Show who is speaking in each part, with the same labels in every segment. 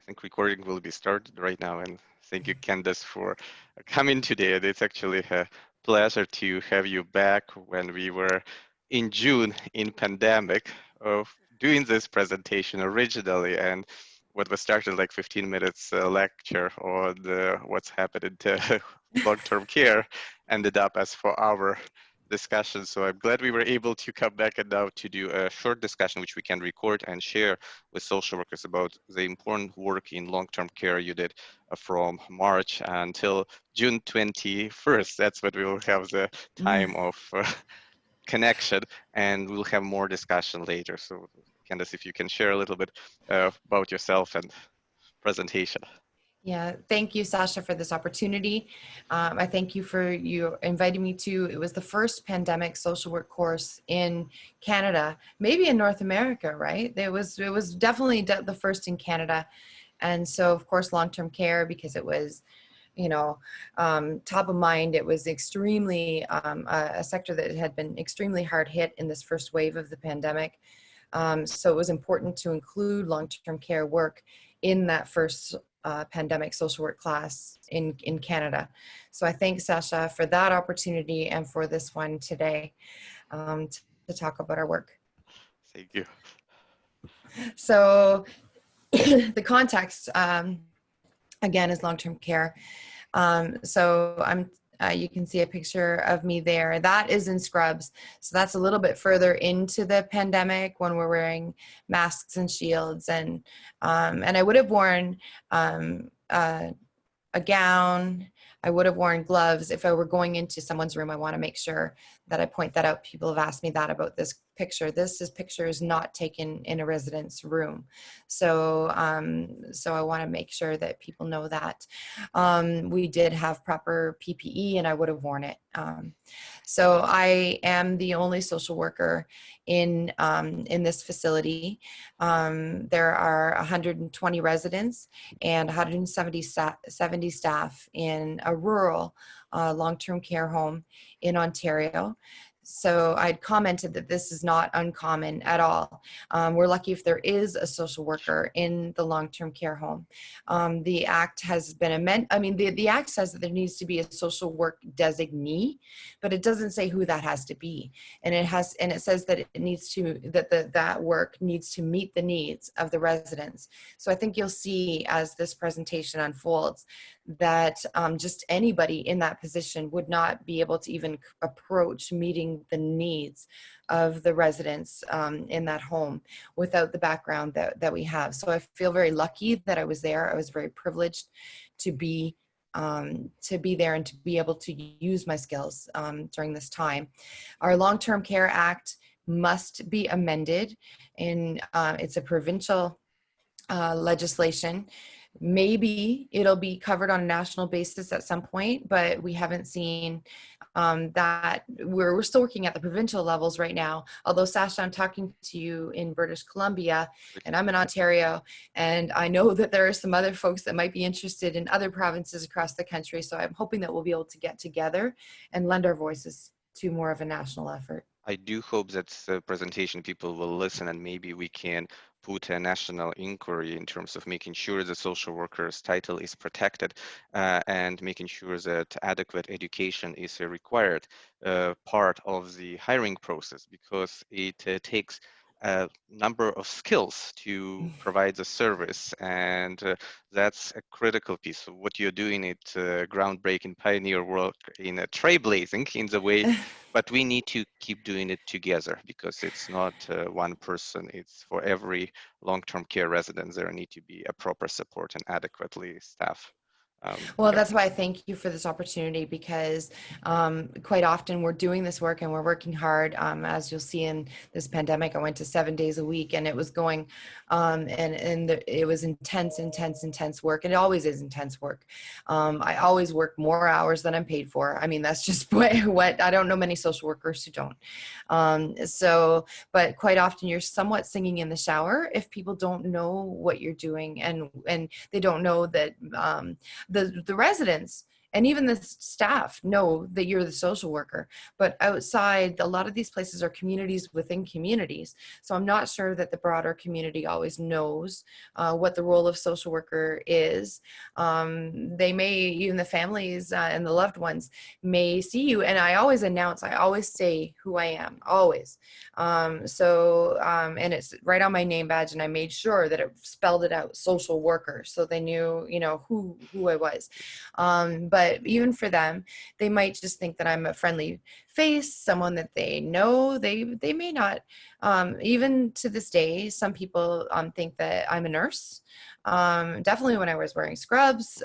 Speaker 1: I think recording will be started right now, and thank you, Candace, for coming today. And it's actually a pleasure to have you back when we were in June in pandemic of doing this presentation originally, and what was started like 15 minutes lecture on what's happening to long-term care ended up as 4 hour discussion. So I'm glad we were able to come back and now to do a short discussion, which we can record and share with social workers about the important work in long-term care you did from March until June 21st. That's when we will have the time of connection, and we'll have more discussion later. So Candace, if you can share a little bit about yourself and presentation.
Speaker 2: Yeah, thank you, Sasha, for this opportunity. I thank you for you inviting me to. It was the first pandemic social work course in Canada, maybe in North America, right? It was definitely the first in Canada, and so of course long-term care, because it was, top of mind. It was extremely a sector that had been extremely hard hit in this first wave of the pandemic. So it was important to include long-term care work in that first pandemic social work class in Canada. So I thank Sasha for that opportunity and for this one today, to talk about our work.
Speaker 1: Thank you.
Speaker 2: So the context, again, is long-term care. You can see a picture of me there. That is in scrubs. So that's a little bit further into the pandemic when we're wearing masks and shields, and I would have worn a gown. I would have worn gloves if I were going into someone's room. I want to make sure that I point that out. People have asked me that about this picture. This picture is not taken in a resident's room. So I want to make sure that people know that. We did have proper PPE and I would have worn it. So I am the only social worker in this facility. There are 120 residents and 170 staff in a rural long-term care home in Ontario. So I'd commented that this is not uncommon at all. We're lucky if there is a social worker in the long-term care home. The act has been amended. I mean, the act says that there needs to be a social work designee, but it doesn't say who that has to be. And it says that it needs to, that work needs to meet the needs of the residents. So I think you'll see as this presentation unfolds that just anybody in that position would not be able to even approach meeting the needs of the residents in that home without the background that we have. So I feel very lucky that I was there. I was very privileged to be there and to be able to use my skills during this time. Our Long-Term Care Act must be amended, and it's a provincial legislation. Maybe it'll be covered on a national basis at some point, but we haven't seen that. We're still working at the provincial levels right now. Although, Sasha, I'm talking to you in British Columbia and I'm in Ontario, and I know that there are some other folks that might be interested in other provinces across the country. So I'm hoping that we'll be able to get together and lend our voices to more of a national effort.
Speaker 1: I do hope that the presentation people will listen, and maybe we can put a national inquiry in terms of making sure the social worker's title is protected and making sure that adequate education is a required part of the hiring process, because it takes a number of skills to provide the service, and that's a critical piece of what you're doing. It's groundbreaking pioneer work in trailblazing in the way, but we need to keep doing it together, because it's not one person. It's for every long-term care resident. There need to be a proper support and adequately staff.
Speaker 2: Well, that's why I thank you for this opportunity, because quite often we're doing this work and we're working hard. As you'll see in this pandemic, I went to 7 days a week, and it was going, it was intense work. And it always is intense work. I always work more hours than I'm paid for. I mean, that's just what I don't know many social workers who don't. But quite often you're somewhat singing in the shower if people don't know what you're doing, and they don't know that the residents and even the staff know that you're the social worker. But outside, a lot of these places are communities within communities. So I'm not sure that the broader community always knows what the role of social worker is. They may, even the families and the loved ones may see you. And I always announce, I always say who I am, always. And it's right on my name badge, and I made sure that it spelled it out, social worker, so they knew, who I was. But even for them, they might just think that I'm a friendly face, someone that they know. They may not. Even to this day, some people think that I'm a nurse. Definitely when I was wearing scrubs.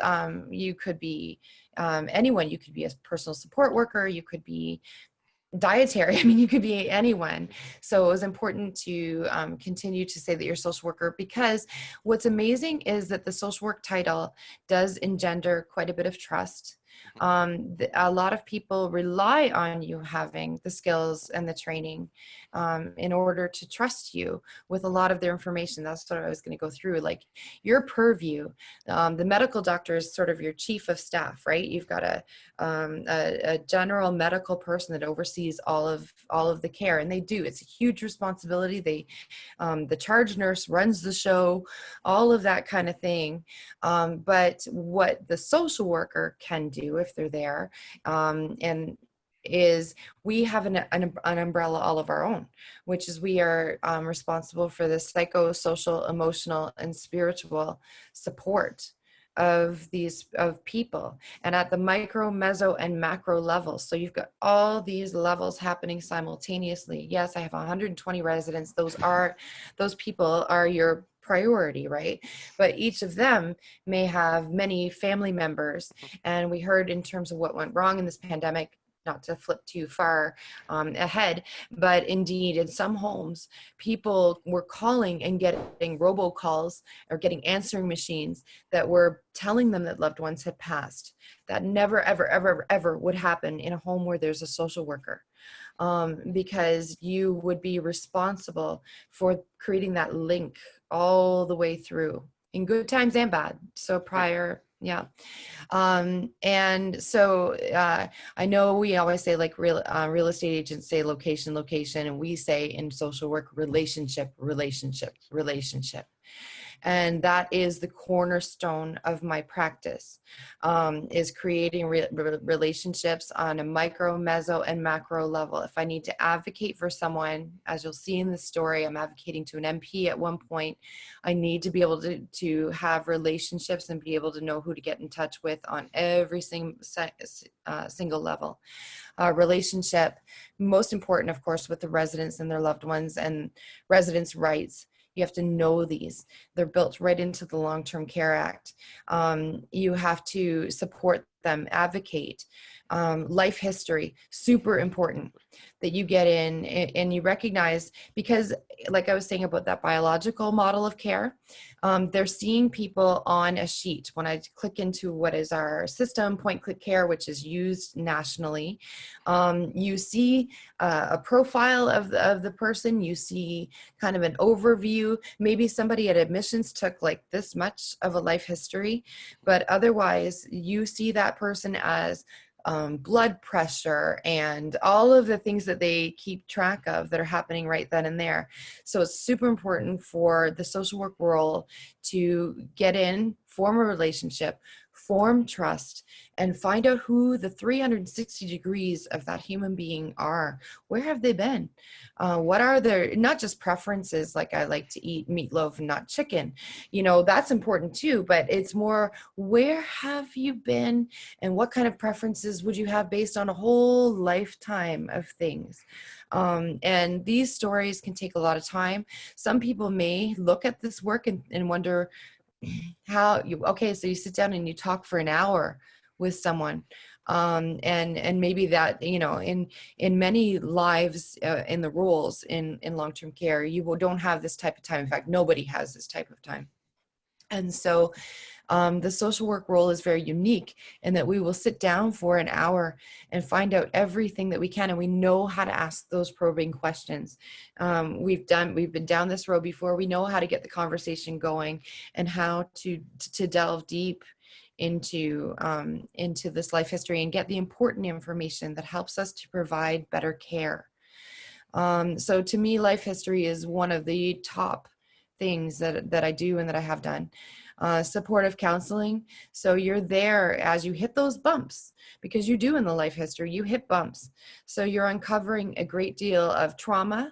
Speaker 2: You could be anyone. You could be a personal support worker. You could be dietary. I mean, you could be anyone. So it was important to continue to say that you're a social worker, because what's amazing is that the social work title does engender quite a bit of trust. A lot of people rely on you having the skills and the training in order to trust you with a lot of their information. That's what I was going to go through. Like your purview, the medical doctor is sort of your chief of staff, right? You've got a general medical person that oversees all of the care, and they do. It's a huge responsibility. The charge nurse runs the show, all of that kind of thing. But what the social worker can do if they're there, and is we have an umbrella all of our own, which is we are responsible for the psychosocial, emotional, and spiritual support of people, and at the micro, meso, and macro levels. So you've got all these levels happening simultaneously. Yes, I have 120 residents. Those people are your priority, right? But each of them may have many family members. And we heard in terms of what went wrong in this pandemic, not to flip too far ahead, but indeed in some homes, people were calling and getting robocalls or getting answering machines that were telling them that loved ones had passed. That never, ever, ever, ever would happen in a home where there's a social worker. Because you would be responsible for creating that link all the way through, in good times and bad. So prior, yeah. And so I know we always say, like, real estate agents say location, location, and we say in social work, relationship, relationship, relationship. And that is the cornerstone of my practice, is creating relationships on a micro, meso, and macro level. If I need to advocate for someone, as you'll see in the story, I'm advocating to an MP at one point, I need to be able to have relationships and be able to know who to get in touch with on every single level. Relationship, most important, of course, with the residents and their loved ones, and residents' rights. You have to know these. They're built right into the Long-Term Care Act. You have to support them, advocate. Life history, super important that you get in and you recognize, because like I was saying about that biological model of care, they're seeing people on a sheet. When I click into what is our system, Point Click Care, which is used nationally, you see a profile of the person, you see kind of an overview. Maybe somebody at admissions took like this much of a life history, but otherwise you see that person as blood pressure and all of the things that they keep track of that are happening right then and there. So it's super important for the social work world to get in, form a relationship, form trust, and find out who the 360 degrees of that human being are. Where have they been? What are their, not just preferences, like I like to eat meatloaf and not chicken, that's important too, but it's more, where have you been and what kind of preferences would you have based on a whole lifetime of things? And these stories can take a lot of time. Some people may look at this work and wonder, so you sit down and you talk for an hour with someone, and maybe that, in many lives, in the roles in long-term care, you don't have this type of time. In fact, nobody has this type of time. And so the social work role is very unique in that we will sit down for an hour and find out everything that we can, and we know how to ask those probing questions. We've been down this road before. We know how to get the conversation going and how to delve deep into this life history and get the important information that helps us to provide better care. So to me, life history is one of the top things that I do and that I have done. Supportive counseling. So you're there as you hit those bumps, because you do in the life history, you hit bumps. So you're uncovering a great deal of trauma,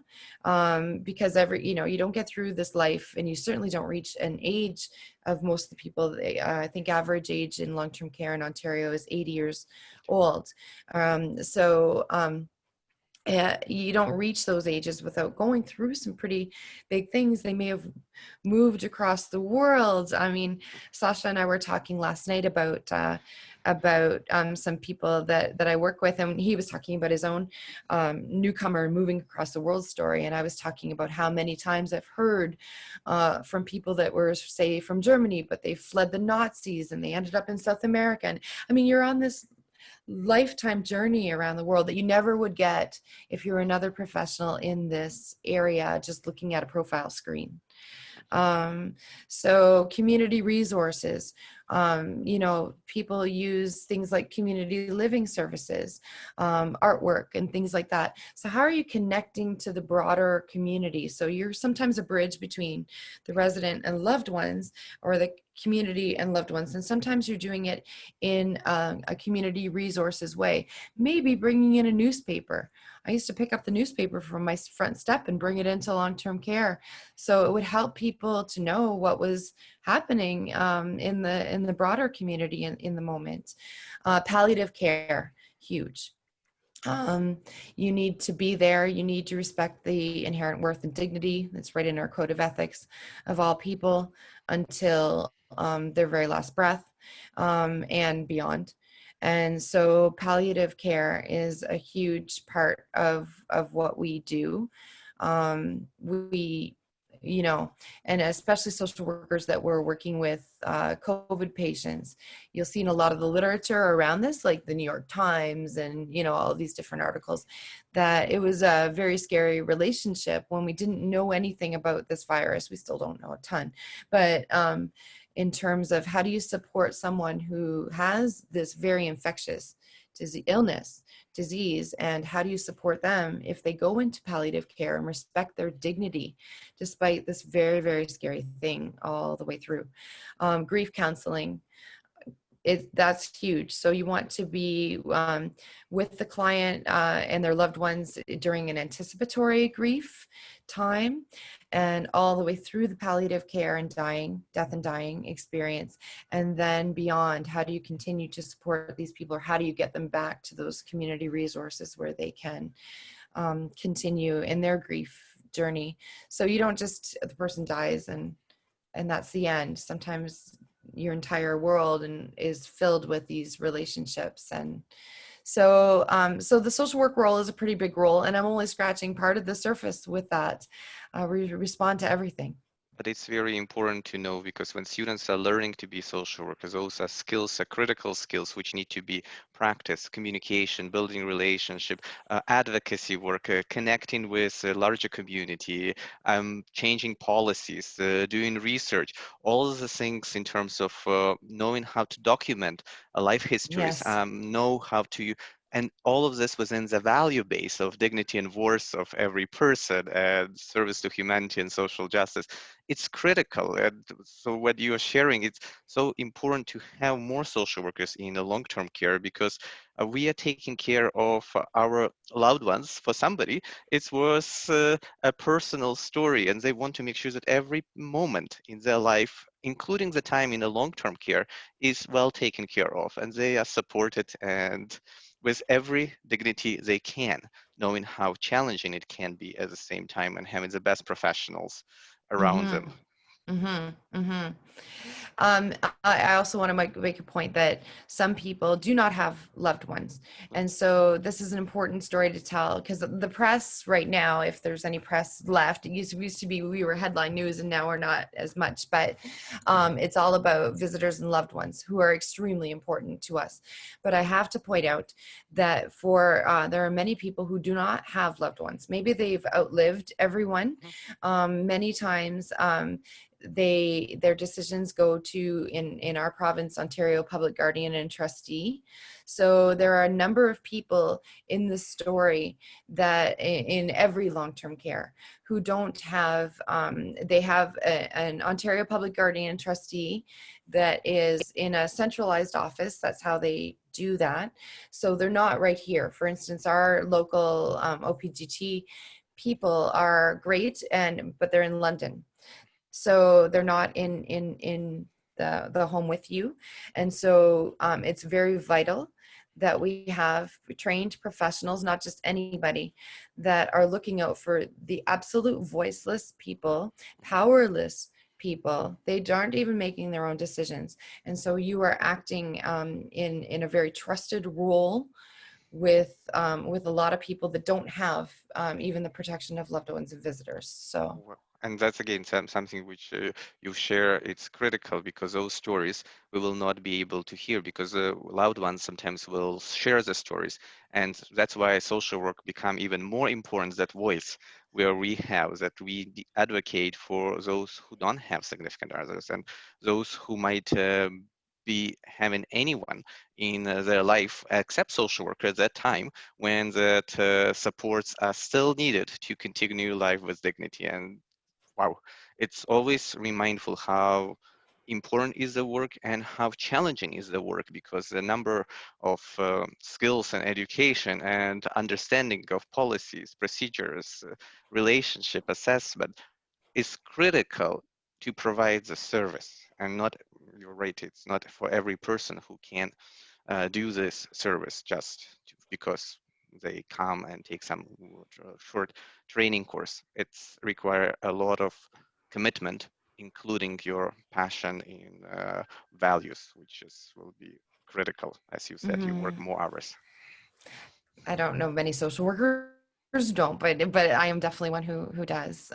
Speaker 2: because you don't get through this life, and you certainly don't reach an age of most of the people. I think average age in long-term care in Ontario is 80 years old. You don't reach those ages without going through some pretty big things. They may have moved across the world. I mean, Sasha and I were talking last night about some people that I work with, and he was talking about his own newcomer moving across the world story, and I was talking about how many times I've heard from people that were, say, from Germany, but they fled the Nazis and they ended up in South America. And I mean, you're on this lifetime journey around the world that you never would get if you're another professional in this area just looking at a profile screen. Um, so community resources, people use things like community living services, artwork and things like that. So how are you connecting to the broader community? So you're sometimes a bridge between the resident and loved ones, or the community and loved ones. And sometimes you're doing it in a community resources way, maybe bringing in a newspaper. I used to pick up the newspaper from my front step and bring it into long-term care, so it would help people to know what was happening in the broader community in the moment. Palliative care, huge. Um, you need to be there. You need to respect the inherent worth and dignity that's right in our code of ethics of all people until their very last breath, and beyond. And so palliative care is a huge part of what we do. We you know, and especially social workers that were working with COVID patients. You'll see in a lot of the literature around this, like the New York Times and, all of these different articles, that it was a very scary relationship when we didn't know anything about this virus. We still don't know a ton, but in terms of how do you support someone who has this very infectious disease, and how do you support them if they go into palliative care and respect their dignity despite this very, very scary thing all the way through. Grief counseling, that's huge. So you want to be with the client and their loved ones during an anticipatory grief time, and all the way through the palliative care and death and dying experience, and then beyond. How do you continue to support these people, or how do you get them back to those community resources where they can continue in their grief journey? So you don't just, the person dies and that's the end. Sometimes your entire world is filled with these relationships. And so the social work role is a pretty big role, and I'm only scratching part of the surface with that. We respond to everything.
Speaker 1: But it's very important to know, because when students are learning to be social workers, those are skills, are critical skills which need to be practiced: communication, building relationship, advocacy work, connecting with a larger community, changing policies, doing research, all of the things in terms of knowing how to document life histories,
Speaker 2: Yes.
Speaker 1: know how to, and all of this within the value base of dignity and worth of every person and service to humanity and social justice. It's critical. And so what you are sharing, it's so important to have more social workers in the long-term care, because we are taking care of our loved ones. For somebody, it was a personal story, and they want to make sure that every moment in their life, including the time in the long-term care, is well taken care of, and they are supported and with every dignity they can, knowing how challenging it can be at the same time, and having the best professionals around
Speaker 2: Mm-hmm.
Speaker 1: them.
Speaker 2: Mm-hmm. Mm-hmm. I also want to make a point that some people do not have loved ones. And so this is an important story to tell, because the press right now, if there's any press left, it used to be we were headline news and now we're not as much, but it's all about visitors and loved ones who are extremely important to us. But I have to point out that there are many people who do not have loved ones. Maybe they've outlived everyone. Many times their decisions go to, in our province, Ontario Public Guardian and Trustee. So there are a number of people in this story that in every long-term care who don't have, they have an Ontario Public Guardian and Trustee that is in a centralized office. That's how they do that. So they're not right here. For instance, our local OPGT people are great, but they're in London. So they're not in the home with you. And so it's very vital that we have trained professionals, not just anybody, that are looking out for the absolute voiceless people, powerless people. They aren't even making their own decisions. And so you are acting in a very trusted role with a lot of people that don't have even the protection of loved ones and visitors. So.
Speaker 1: And that's again something which you share. It's critical because those stories we will not be able to hear because loved ones sometimes will share the stories, and that's why social work become even more important. That voice where we have that we advocate for those who don't have significant others and those who might be having anyone in their life except social worker at that time when that supports are still needed to continue life with dignity. And wow, it's always remindful how important is the work and how challenging is the work, because the number of skills and education and understanding of policies, procedures, relationship assessment is critical to provide the service. And not, you're right, it's not for every person who can do this service just because they come and take some short training course. It's require a lot of commitment, including your passion in values, which will be critical. As you said, you work
Speaker 2: Mm-hmm.
Speaker 1: more hours.
Speaker 2: I don't know many social workers don't, but I am definitely one who does.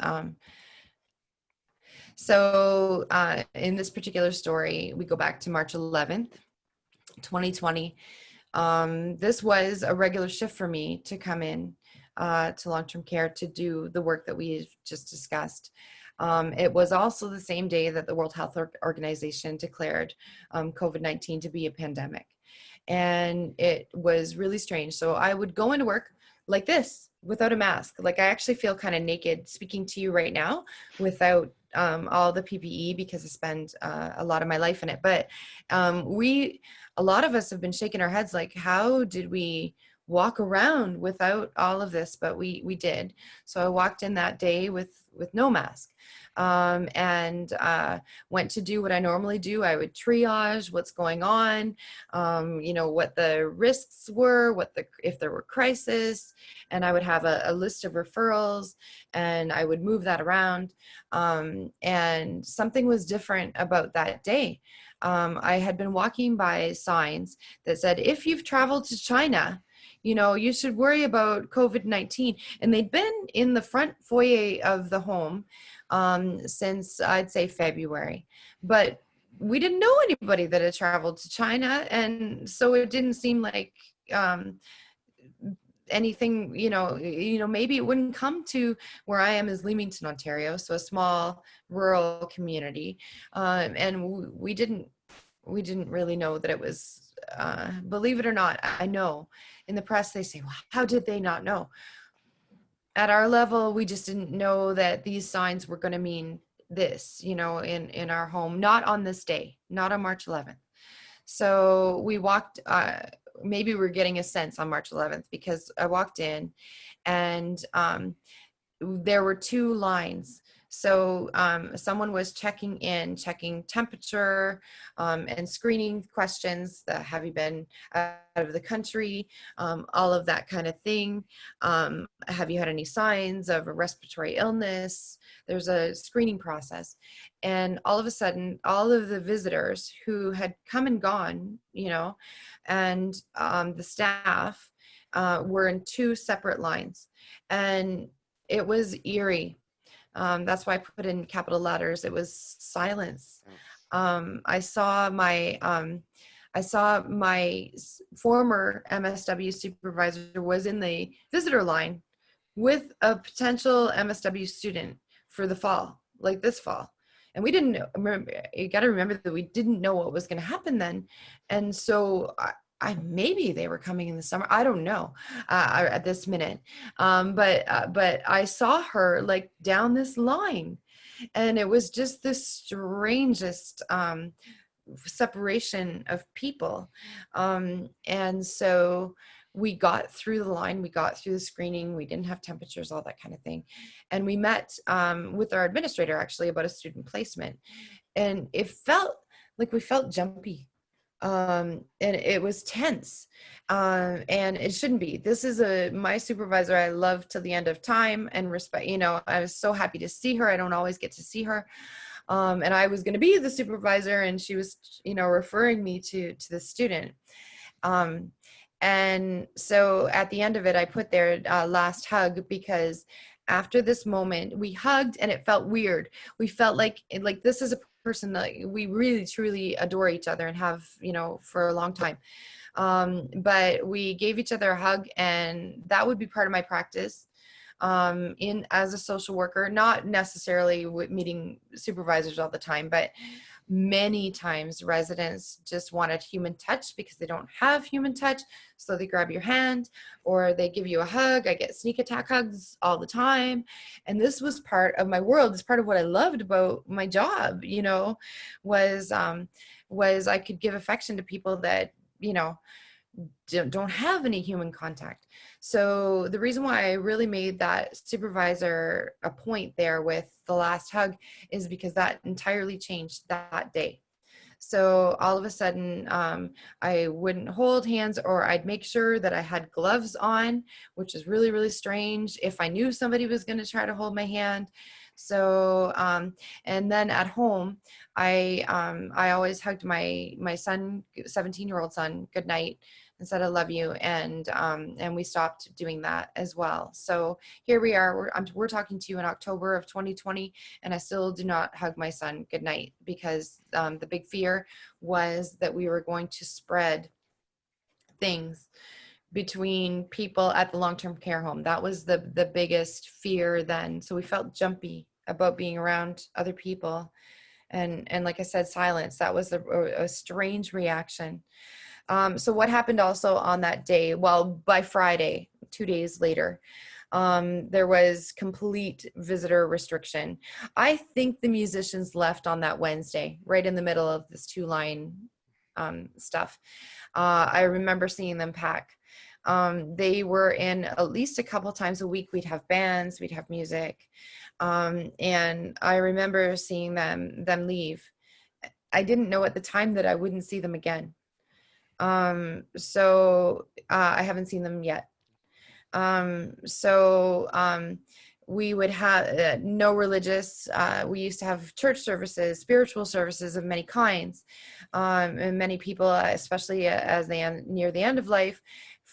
Speaker 2: So in this particular story, we go back to March 11th, 2020. This was a regular shift for me to come in to long-term care to do the work that we just discussed. It was also the same day that the World Health Organization declared COVID-19 to be a pandemic. And it was really strange. So I would go into work like this without a mask. Like I actually feel kind of naked speaking to you right now without all the PPE because I spend a lot of my life in it. But a lot of us have been shaking our heads like, how did we walk around without all of this? But we did. So I walked in that day with no mask and went to do what I normally do. I would triage what's going on, what the risks were, if there were crises, and I would have a list of referrals and I would move that around. And something was different about that day. I had been walking by signs that said, if you've traveled to China, you should worry about COVID-19. And they'd been in the front foyer of the home since I'd say February. But we didn't know anybody that had traveled to China. And so it didn't seem like anything, maybe it wouldn't come to where I am is Leamington, Ontario. So a small rural community. And we didn't really know that it was, believe it or not, I know in the press they say, well, how did they not know? At our level, we just didn't know that these signs were going to mean this, in our home, not on this day, not on March 11th. So we walked, maybe we're getting a sense on March 11th because I walked in and there were two lines So someone was checking in, checking temperature, and screening questions. Have you been out of the country? All of that kind of thing. Have you had any signs of a respiratory illness? There's a screening process. And all of a sudden, all of the visitors who had come and gone, and the staff were in two separate lines. And it was eerie. That's why I put in capital letters. It was silence.
Speaker 1: Yes.
Speaker 2: I saw my former MSW supervisor was in the visitor line with a potential MSW student for the fall, like this fall. And we didn't know, remember, you got to remember that we didn't know what was going to happen then. And so maybe they were coming in the summer. I don't know at this minute. But I saw her like down this line, and it was just the strangest separation of people. And so we got through the line, we got through the screening, we didn't have temperatures, all that kind of thing. And we met with our administrator actually about a student placement. And it felt like we felt jumpy. And it was tense. And it shouldn't be. This is my supervisor I love till the end of time and respect. I was so happy to see her. I don't always get to see her. And I was going to be the supervisor, and she was, referring me to the student. And so at the end of it, I put their last hug, because after this moment, we hugged and it felt weird. We felt like this is a person that we really, truly adore each other and have, for a long time. But we gave each other a hug, and that would be part of my practice as a social worker, not necessarily meeting supervisors all the time, but many times residents just wanted human touch because they don't have human touch. So they grab your hand or they give you a hug. I get sneak attack hugs all the time. And this was part of my world. It's part of what I loved about my job, was I could give affection to people that, don't have any human contact. So the reason why I really made that supervisor a point there with the last hug is because that entirely changed that day. So all of a sudden, I wouldn't hold hands, or I'd make sure that I had gloves on, which is really, really strange if I knew somebody was going to try to hold my hand. So, and then at home, I always hugged my son, 17-year-old son, goodnight, and said I love you, and we stopped doing that as well. So here we are. We're talking to you in October of 2020, and I still do not hug my son goodnight, because the big fear was that we were going to spread things between people at the long-term care home. That was the biggest fear then. So we felt jumpy about being around other people, and like I said, silence. That was a strange reaction. So what happened also on that day? Well, by Friday, 2 days later, there was complete visitor restriction. I think the musicians left on that Wednesday, right in the middle of this 2-line stuff. I remember seeing them pack. They were in at least a couple times a week. We'd have bands, we'd have music. And I remember seeing them leave. I didn't know at the time that I wouldn't see them again. So I haven't seen them yet. We would have no religious, we used to have church services, spiritual services of many kinds. And many people, especially as they near the end of life,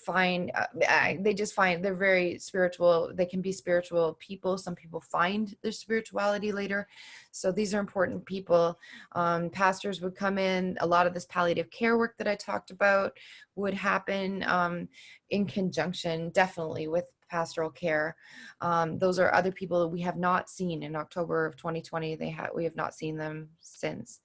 Speaker 2: they just find they're very spiritual. They can be spiritual people. Some people find their spirituality later. So these are important people. Pastors would come in. A lot of this palliative care work that I talked about would happen in conjunction, definitely, with pastoral care. Those are other people that we have not seen in October of 2020. We have not seen them since.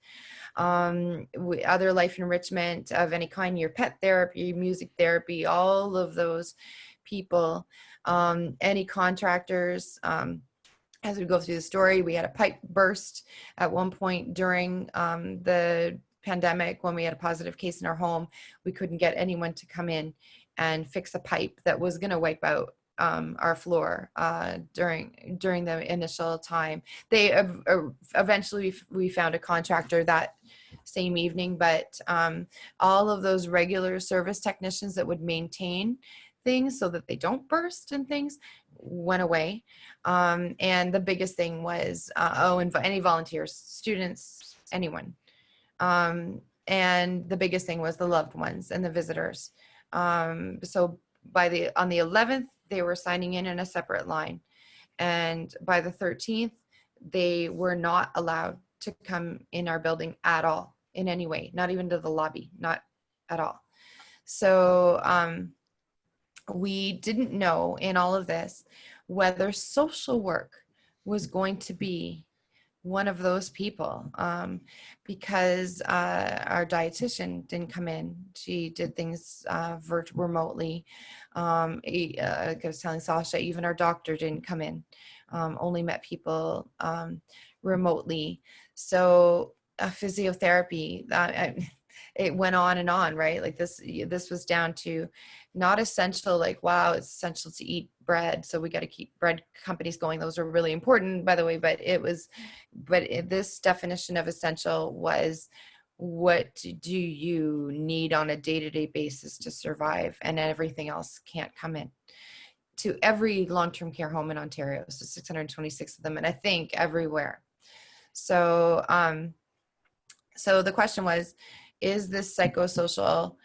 Speaker 2: Other life enrichment of any kind, your pet therapy, music therapy, all of those people, any contractors. As we go through the story, we had a pipe burst at one point during the pandemic when we had a positive case in our home. We couldn't get anyone to come in and fix a pipe that was going to wipe out our floor during the initial time. They eventually we found a contractor that same evening, but all of those regular service technicians that would maintain things so that they don't burst and things went away. And the biggest thing was and any volunteers, students, anyone. And the biggest thing was the loved ones and the visitors. So on the 11th, they were signing in a separate line. And by the 13th, they were not allowed to come in our building at all in any way, not even to the lobby, not at all. So we didn't know in all of this whether social work was going to be one of those people, because our dietitian didn't come in. She did things remotely. I was telling Sasha, even our doctor didn't come in, only met people remotely. So physiotherapy, it went on and on, right? Like this was down to not essential, like, wow, it's essential to eat bread, so we got to keep bread companies going. Those are really important, by the way, but this definition of essential was, what do you need on a day-to-day basis to survive, and everything else can't come in to every long-term care home in Ontario. So 626 of them, and I think everywhere. So so the question was, is this psychosocial,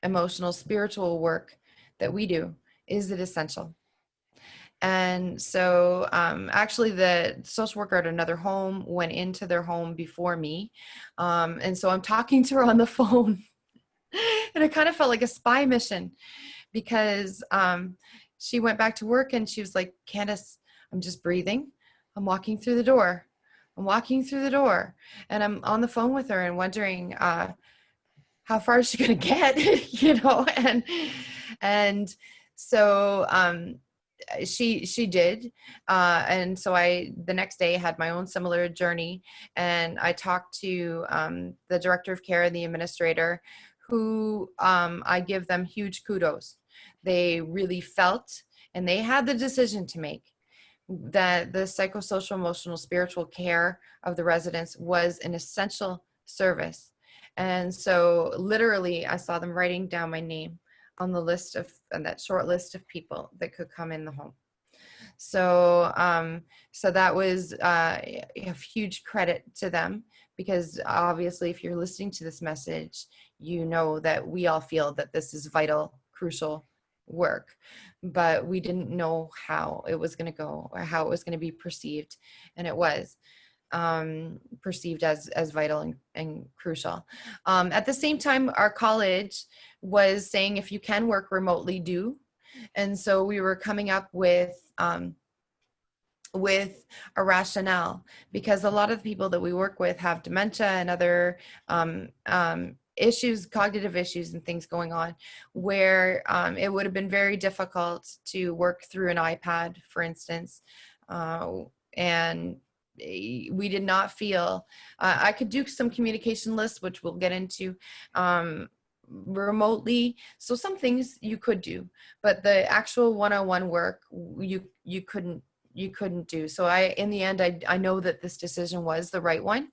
Speaker 2: emotional, spiritual work that we do, is it essential? And so actually the social worker at another home went into their home before me. And so I'm talking to her on the phone and it kind of felt like a spy mission, because she went back to work and she was like, Candace, I'm just breathing. I'm walking through the door. I'm walking through the door. And I'm on the phone with her and wondering, how far is she going to get, you know? And so she did. And so the next day had my own similar journey, and I talked to the director of care and the administrator, who I give them huge kudos. They really felt, and they had the decision to make, that the psychosocial, emotional, spiritual care of the residents was an essential service. And so literally I saw them writing down my name on the list of, on that short list of people that could come in the home. So so that was a huge credit to them, because obviously if you're listening to this message, you know that we all feel that this is vital, crucial work, but we didn't know how it was going to go or how it was going to be perceived, and it was perceived as vital and crucial. At the same time, our college was saying, if you can work remotely, do. And so we were coming up with a rationale, because a lot of the people that we work with have dementia and other issues, cognitive issues and things going on, where it would have been very difficult to work through an iPad, for instance. And we did not feel, I could do some communication lists, which we'll get into remotely. So some things you could do, but the actual one-on-one work, you couldn't do. So in the end, I know that this decision was the right one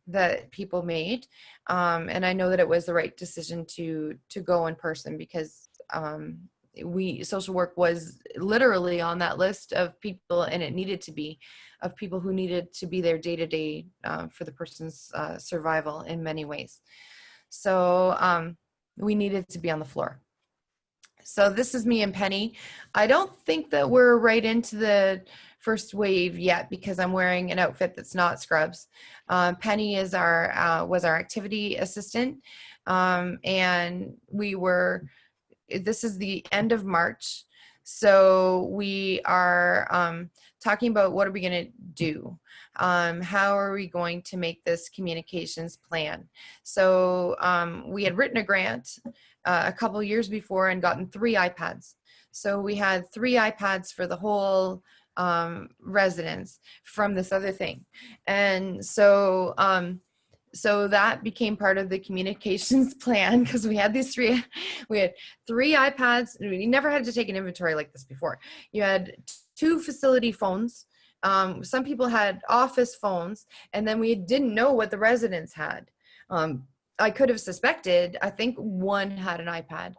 Speaker 2: that people made. And I know that it was the right decision to go in person, because social work was literally on that list of people, and it needed to be, of people who needed to be there day to day for the person's survival in many ways. So we needed to be on the floor. So this is me and Penny. I don't think that we're right into the first wave yet, because I'm wearing an outfit that's not scrubs. Penny is was our activity assistant, and this is the end of March. So we are talking about, what are we going to do? How are we going to make this communications plan? So we had written a grant a couple years before and gotten 3 iPads. So we had 3 iPads for the whole residents from this other thing. And so So that became part of the communications plan, because we had we had three iPads. We never had to take an inventory like this before. You had two facility phones. Some people had office phones, and then we didn't know what the residents had. I could have suspected, I think one had an iPad.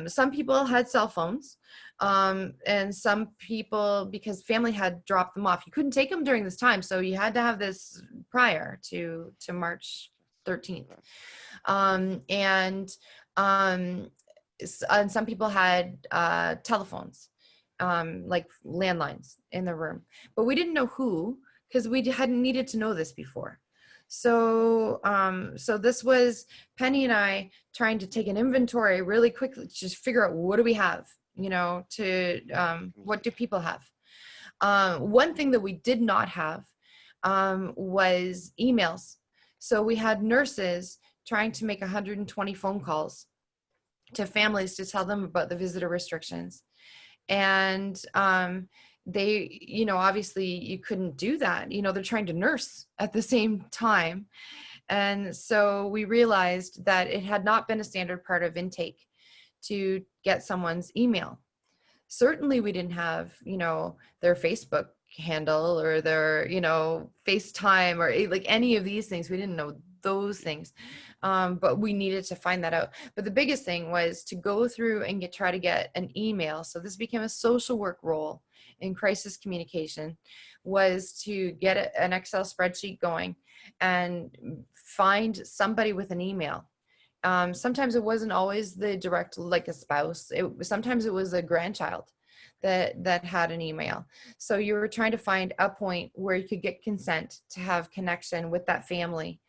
Speaker 2: Some people had cell phones. And some people, because family had dropped them off, you couldn't take them during this time. So you had to have this prior to March 13th. And some people had telephones, like landlines in the room, but we didn't know who, because we hadn't needed to know this before. So so this was Penny and I trying to take an inventory really quickly to just figure out, what do we have, to what do people have. One thing that we did not have was emails. So we had nurses trying to make 120 phone calls to families to tell them about the visitor restrictions. And they, obviously you couldn't do that. They're trying to nurse at the same time. And so we realized that it had not been a standard part of intake to get someone's email. Certainly we didn't have, their Facebook handle or their, FaceTime or like any of these things. We didn't know those things. But we needed to find that out. But the biggest thing was to go through and try to get an email. So this became a social work role in crisis communication, was to get an Excel spreadsheet going and find somebody with an email. Sometimes it wasn't always the direct, like a spouse. Sometimes it was a grandchild that had an email. So you were trying to find a point where you could get consent to have connection with that family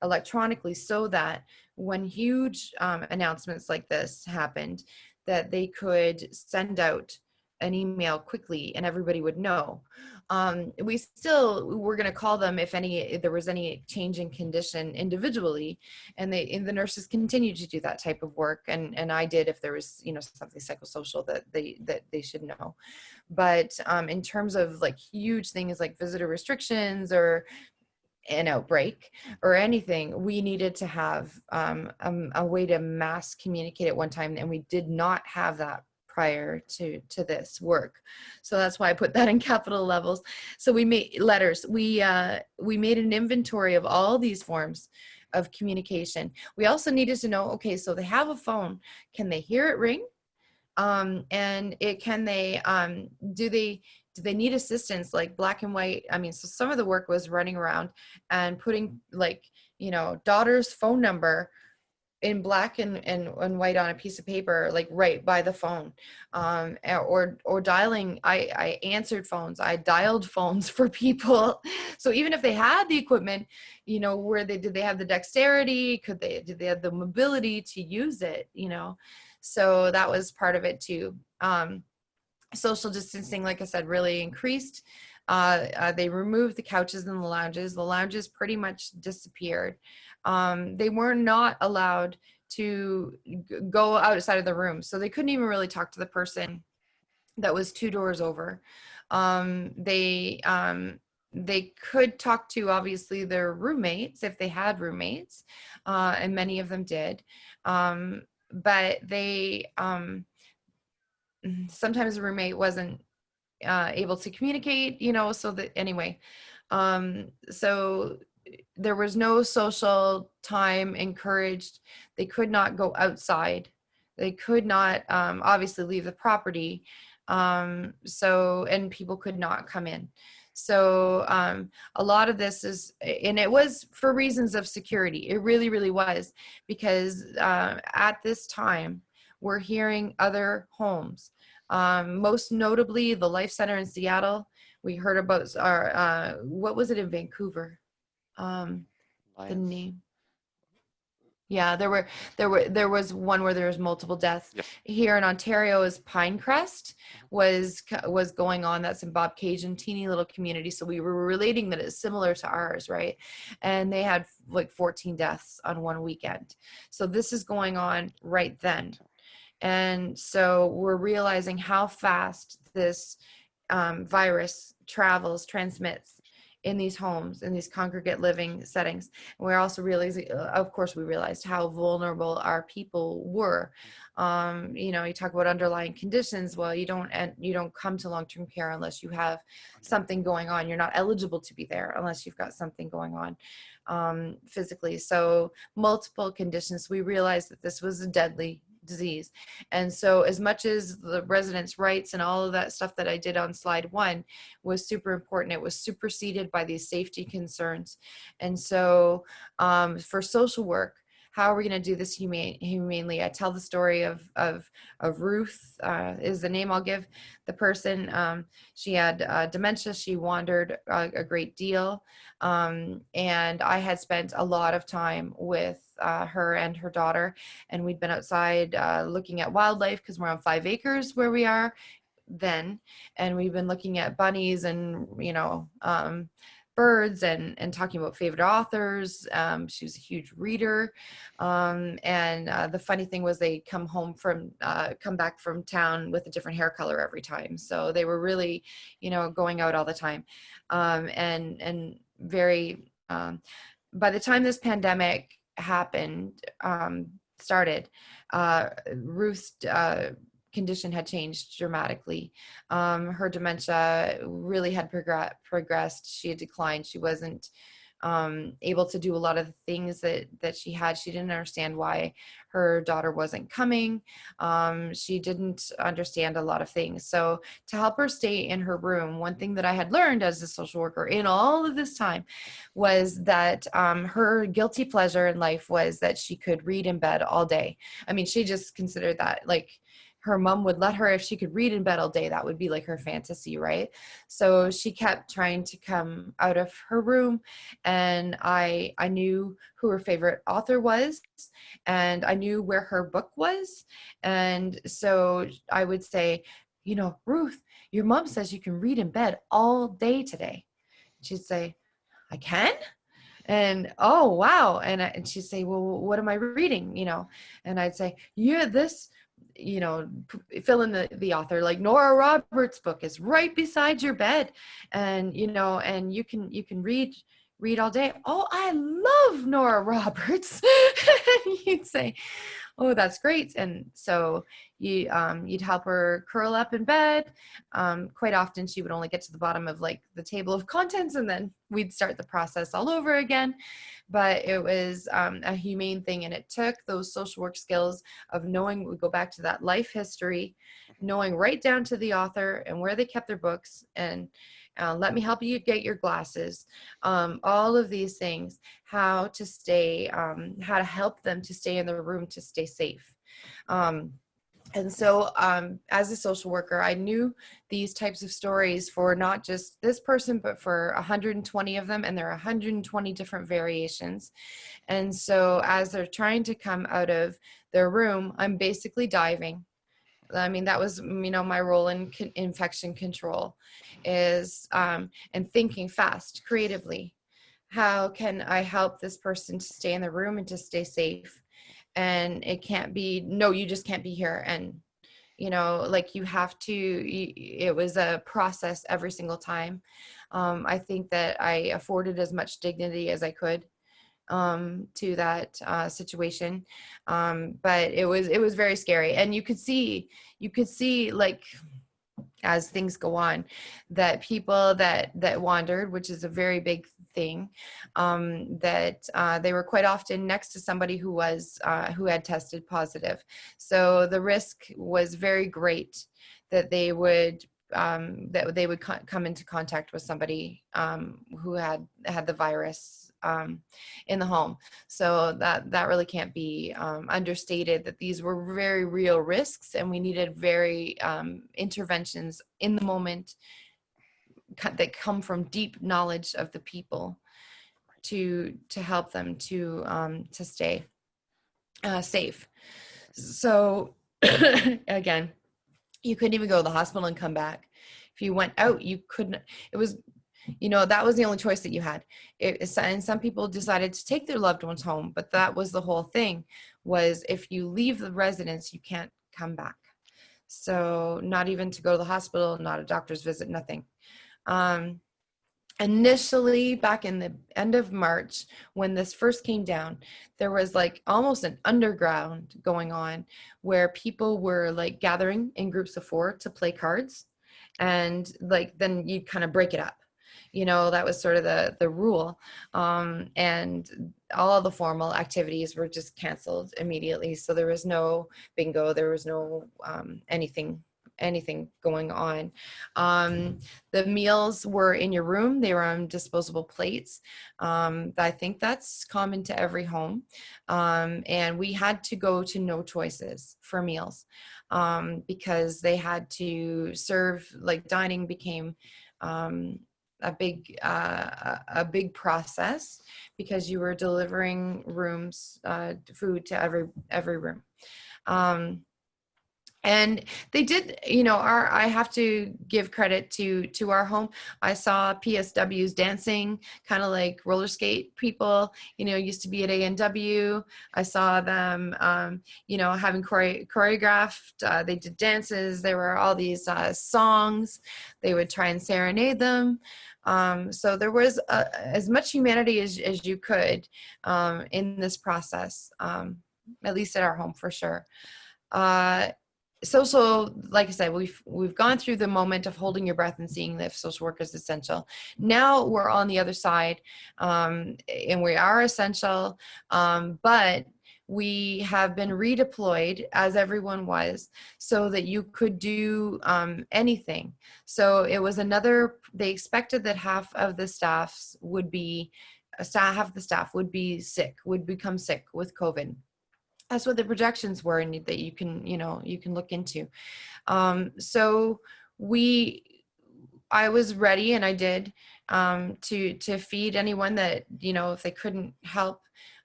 Speaker 2: electronically, so that when huge announcements like this happened, that they could send out an email quickly and everybody would know. We still were going to call them if there was any change in condition individually, and the nurses continued to do that type of work, and I did if there was something psychosocial that they should know. But in terms of like huge things like visitor restrictions or an outbreak or anything, we needed to have a way to mass communicate at one time, and we did not have that prior to this work. So that's why I put that in capital levels. So we made letters. We made an inventory of all these forms of communication. We also needed to know, okay, so they have a phone. Can they hear it ring? And do they need assistance, like black and white? I mean, so some of the work was running around and putting like, daughter's phone number in black and white on a piece of paper, like right by the phone, or dialing. I answered phones. I dialed phones for people. So even if they had the equipment, did they have the dexterity? Did they have the mobility to use it? So that was part of it too. Social distancing, like I said, really increased. They removed the couches in the lounges. The lounges pretty much disappeared. They were not allowed to go outside of the room. So they couldn't even really talk to the person that was 2 doors over. They could talk to, obviously, their roommates if they had roommates, and many of them did. But sometimes the roommate wasn't able to communicate, so that anyway, so there was no social time encouraged. They could not go outside. They could not obviously leave the property. And people could not come in. So a lot of this is, and it was for reasons of security. It really, really was, because at this time, we're hearing other homes, most notably the Life Center in Seattle. We heard about our, what was it in Vancouver? The
Speaker 1: Lions.
Speaker 2: name. Yeah, there was one where there was multiple deaths.
Speaker 1: Yes.
Speaker 2: Here in Ontario is Pinecrest was going on. That's in Bob Cajun, teeny little community. So we were relating that it's similar to ours, right? And they had like 14 deaths on one weekend. So this is going on right then. And so we're realizing how fast this virus transmits. in these homes, in these congregate living settings. And we're also realizing, of course, we realized how vulnerable our people were. You know, you talk about underlying conditions. Well, you don't come to long-term care unless you have something going on. You're not eligible to be there unless you've got something going on physically. So multiple conditions. We realized that this was a deadly disease. And so as much as the residents' rights and all of that stuff that I did on slide 1 was super important, it was superseded by these safety concerns. And so for social work, how are we going to do this humanely? I tell the story of Ruth, is the name I'll give the person. She had dementia. She wandered a great deal. And I had spent a lot of time with her and her daughter, and we'd been outside looking at wildlife because we're on 5 acres where we are then, and we've been looking at bunnies and, you know, birds and talking about favorite authors. She was a huge reader. And the funny thing was they come back from town with a different hair color every time. So they were really, you know, going out all the time. And very, by the time this pandemic happened, started, Ruth's condition had changed dramatically. Her dementia really had progressed. She had declined. She wasn't able to do a lot of the things that she had. She didn't understand why her daughter wasn't coming. She didn't understand a lot of things. So to help her stay in her room, one thing that I had learned as a social worker in all of this time was that her guilty pleasure in life was that she could read in bed all day. I mean, she just considered that, like, her mom would let her, if she could read in bed all day, that would be like her fantasy, right? So she kept trying to come out of her room, and I knew who her favorite author was, and I knew where her book was. And so I would say, you know, Ruth, your mom says you can read in bed all day today. She'd say, I can? And oh wow. And she'd say, well, what am I reading, you know? And I'd say, yeah, this, you know, fill in the author, like Nora Roberts' book is right beside your bed, and you know, and you can read all day. Oh, I love Nora Roberts. And you'd say, oh, that's great. And so you'd help her curl up in bed. Quite often she would only get to the bottom of like the table of contents, and then we'd start the process all over again. But it was a humane thing, and it took those social work skills of knowing, we go back to that life history, knowing right down to the author and where they kept their books, and let me help you get your glasses. All of these things, how to stay, how to help them to stay in the room, to stay safe. And so as a social worker, I knew these types of stories for not just this person, but for 120 of them, and there are 120 different variations. And so as they're trying to come out of their room, I'm basically diving. I mean, that was, you know, my role in infection control is, and thinking fast, creatively. How can I help this person to stay in the room and to stay safe? And it can't be, no, you just can't be here. And, you know, like you have to, it was a process every single time. I think that I afforded as much dignity as I could to that situation. But it was very scary. And you could see like, as things go on, that people that wandered, which is a very big thing, that they were quite often next to somebody who had tested positive. So the risk was very great that they would come into contact with somebody who had the virus in the home. So that really can't be understated, that these were very real risks, and we needed very interventions in the moment that come from deep knowledge of the people to help them to stay safe. So again, you couldn't even go to the hospital and come back. If you went out, you couldn't. It was, you know, that was the only choice that you had. And some people decided to take their loved ones home, but that was the whole thing, was if you leave the residence, you can't come back. So not even to go to the hospital, not a doctor's visit, nothing. initially back in the end of March, when this first came down, there was like almost an underground going on where people were like gathering in groups of 4 to play cards, and like then you'd kind of break it up. That was sort of the rule. And all the formal activities were just canceled immediately. So there was no bingo, there was no anything going on. The meals were in your room. They were on disposable plates. I think that's common to every home. And we had to go to no choices for meals, because they had to serve, like dining became a big process, because you were delivering rooms, food to every room. And they did, I have to give credit to our home. I saw PSWs dancing, kind of like roller skate people, used to be at A&W. I saw them, having choreographed. They did dances. There were all these songs. They would try and serenade them. So there was as much humanity as you could in this process, at least at our home for sure. Social, like I said, we've gone through the moment of holding your breath and seeing if social work is essential. Now we're on the other side, and we are essential, but we have been redeployed, as everyone was, so that you could do anything. So it was they expected that half of the staff would be sick, would become sick with COVID. That's what the projections were, and that you can look into. So I was ready, and I did, to feed anyone that, if they couldn't help,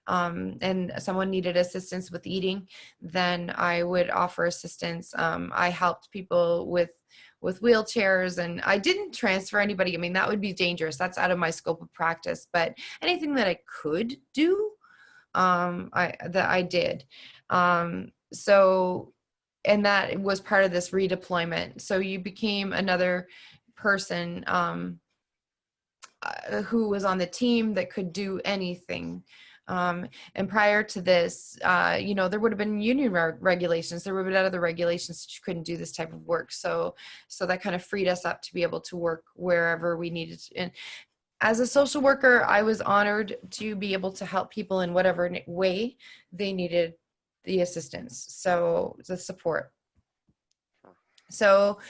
Speaker 2: and someone needed assistance with eating, then I would offer assistance. I helped people with wheelchairs, and I didn't transfer anybody. I mean, that would be dangerous. That's out of my scope of practice, but anything that I could do, I did. So, and that was part of this redeployment. So you became another person who was on the team that could do anything. And prior to this, there would have been union regulations. There would have been other regulations that you couldn't do this type of work. So that kind of freed us up to be able to work wherever we needed to. And as a social worker, I was honored to be able to help people in whatever way they needed the assistance, so the support. So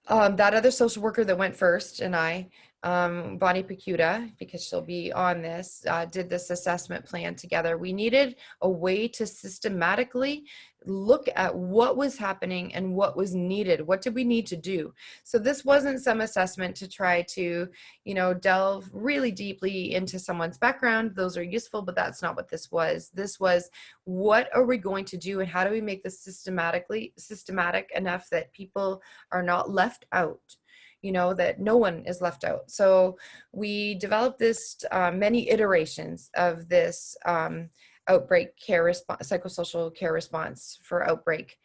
Speaker 2: that other social worker that went first, and I, Bonnie Pacuda, because she'll be on this, did this assessment plan together. We needed a way to systematically look at what was happening and what was needed. What did we need to do? So this wasn't some assessment to try to, delve really deeply into someone's background. Those are useful, but that's not what this was. This was, what are we going to do, and how do we make this systematic enough that people are not left out? That no one is left out. So we developed this many iterations of this outbreak care response, psychosocial care response for outbreak.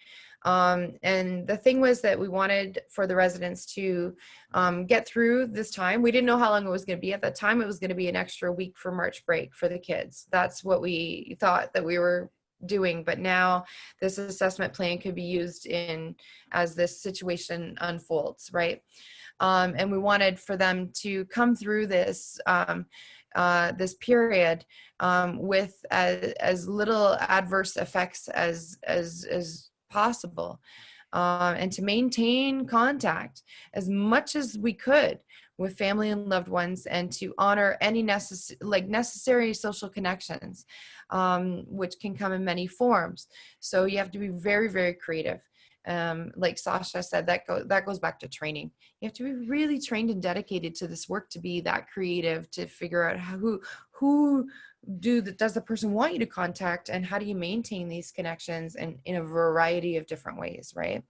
Speaker 2: And the thing was that we wanted for the residents to get through this time. We didn't know how long it was going to be. At that time, it was going to be an extra week for March break for the kids. That's what we thought that we were doing. But now this assessment plan could be used as this situation unfolds, right? And we wanted for them to come through this this period with as little adverse effects as possible, and to maintain contact as much as we could with family and loved ones, and to honor any necessary social connections, which can come in many forms. So you have to be very, very creative. Like Sasha said, that goes back to training. You have to be really trained and dedicated to this work to be that creative, to figure out who does the person want you to contact, and how do you maintain these connections and in a variety of different ways, right?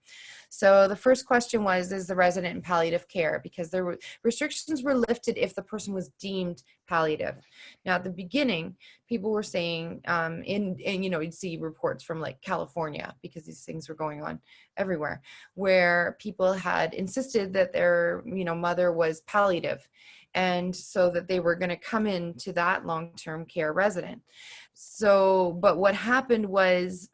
Speaker 2: So the first question was, is the resident in palliative care? Because there were restrictions were lifted if the person was deemed palliative. Now at the beginning, people were saying, you'd see reports from like California, because these things were going on everywhere, where people had insisted that their mother was palliative, and so that they were going to come into that long-term care resident. So, but what happened was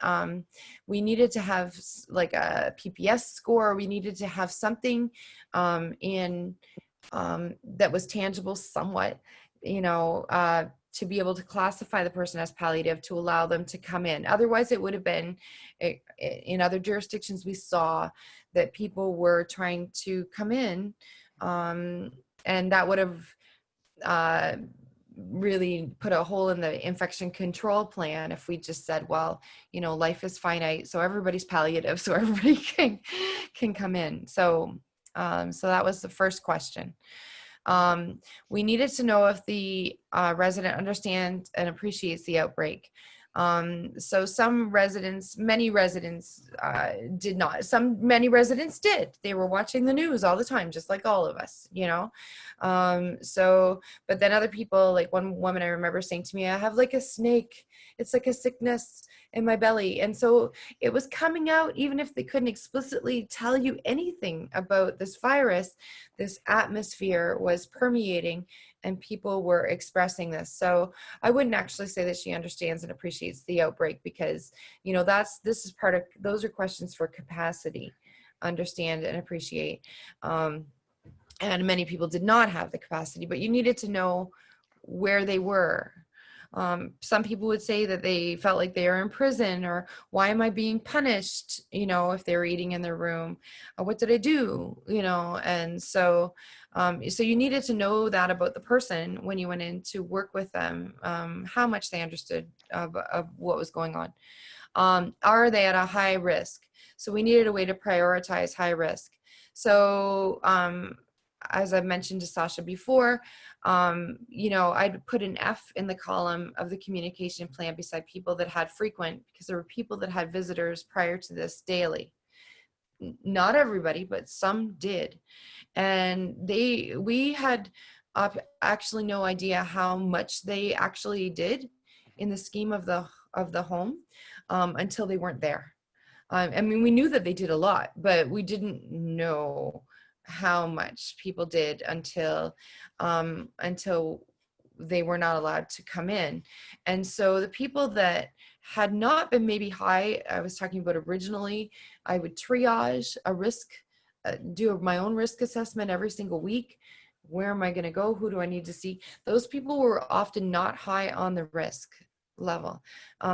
Speaker 2: we needed to have like a PPS score. We needed to have something in that was tangible somewhat, you know, to be able to classify the person as palliative to allow them to come in. Otherwise, it would have been, in other jurisdictions, we saw that people were trying to come in, and that would have really put a hole in the infection control plan if we just said, well, you know, life is finite, so everybody's palliative, so everybody can come in. So so that was the first question. We needed to know if the resident understands and appreciates the outbreak. So some residents, many residents did not. Many residents did. They were watching the news all the time, just like all of us, you know. So, but then other people, like one woman I remember saying to me, I have like a snake. It's like a sickness in my belly. And so it was coming out, even if they couldn't explicitly tell you anything about this virus, this atmosphere was permeating and people were expressing this. So I wouldn't actually say that she understands and appreciates the outbreak, because, you know, this is part of, those are questions for capacity, understand and appreciate. And many people did not have the capacity, but you needed to know where they were. Some people would say that they felt like they were in prison, or why am I being punished? You know, if they were eating in their room, what did I do? You know, and so, so you needed to know that about the person when you went in to work with them, how much they understood of what was going on. Are they at a high risk? So we needed a way to prioritize high risk. So, as I've mentioned to Sasha before, you know, I'd put an F in the column of the communication plan beside people that had frequent, because there were people that had visitors prior to this daily. Not everybody, but some did. And we had actually no idea how much they actually did in the scheme of the home until they weren't there. I mean, we knew that they did a lot, but we didn't know how much people did until they were not allowed to come in. And so the people that had not been maybe high, I was talking about originally, I would triage a risk, do my own risk assessment every single week. Where am I going to go? Who do I need to see? Those people were often not high on the risk level.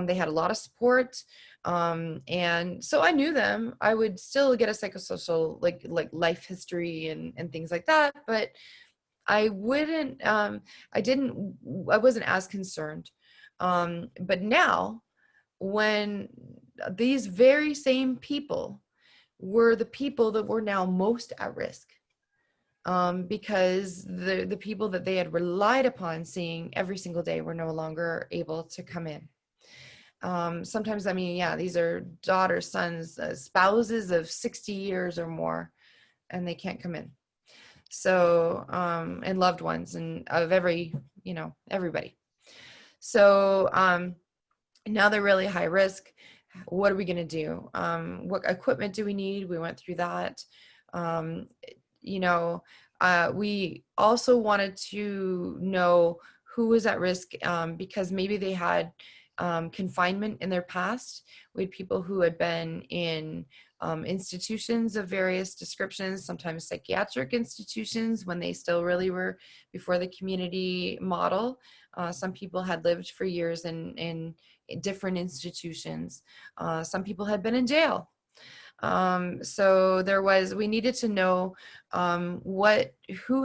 Speaker 2: They had a lot of support. And so I knew them. I would still get a psychosocial, like life history and things like that, but I wouldn't, I wasn't as concerned. But now, when these very same people were the people that were now most at risk, because the people that they had relied upon seeing every single day were no longer able to come in. Sometimes, I mean, yeah, these are daughters, sons, spouses of 60 years or more, and they can't come in. So, and loved ones and of every, you know, everybody. So now they're really high risk. What are we going to do? What equipment do we need? We went through that. You know, we also wanted to know who was at risk, because maybe they had confinement in their past. We had people who had been in institutions of various descriptions, sometimes psychiatric institutions when they still really were before the community model. Some people had lived for years in different institutions. Some people had been in jail. So we needed to know who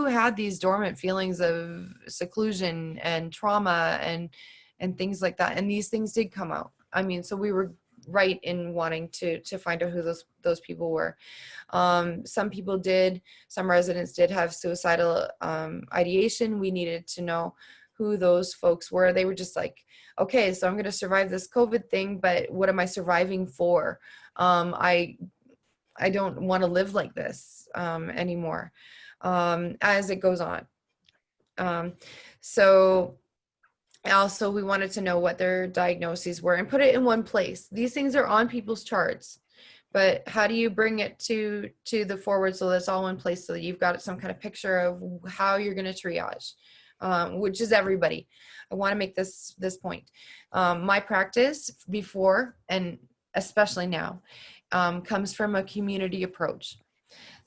Speaker 2: had these dormant feelings of seclusion and trauma and things like that. And these things did come out. I mean, so we were right in wanting to find out who those people were. Some residents did have suicidal ideation. We needed to know who those folks were. They were just like, okay, so I'm going to survive this COVID thing, but what am I surviving for? I don't want to live like this anymore, as it goes on. So also, we wanted to know what their diagnoses were and put it in one place. These things are on people's charts, but how do you bring it to the forward so that's all in place, so that you've got some kind of picture of how you're going to triage, which is everybody. I want to make this point. My practice before and especially now comes from a community approach,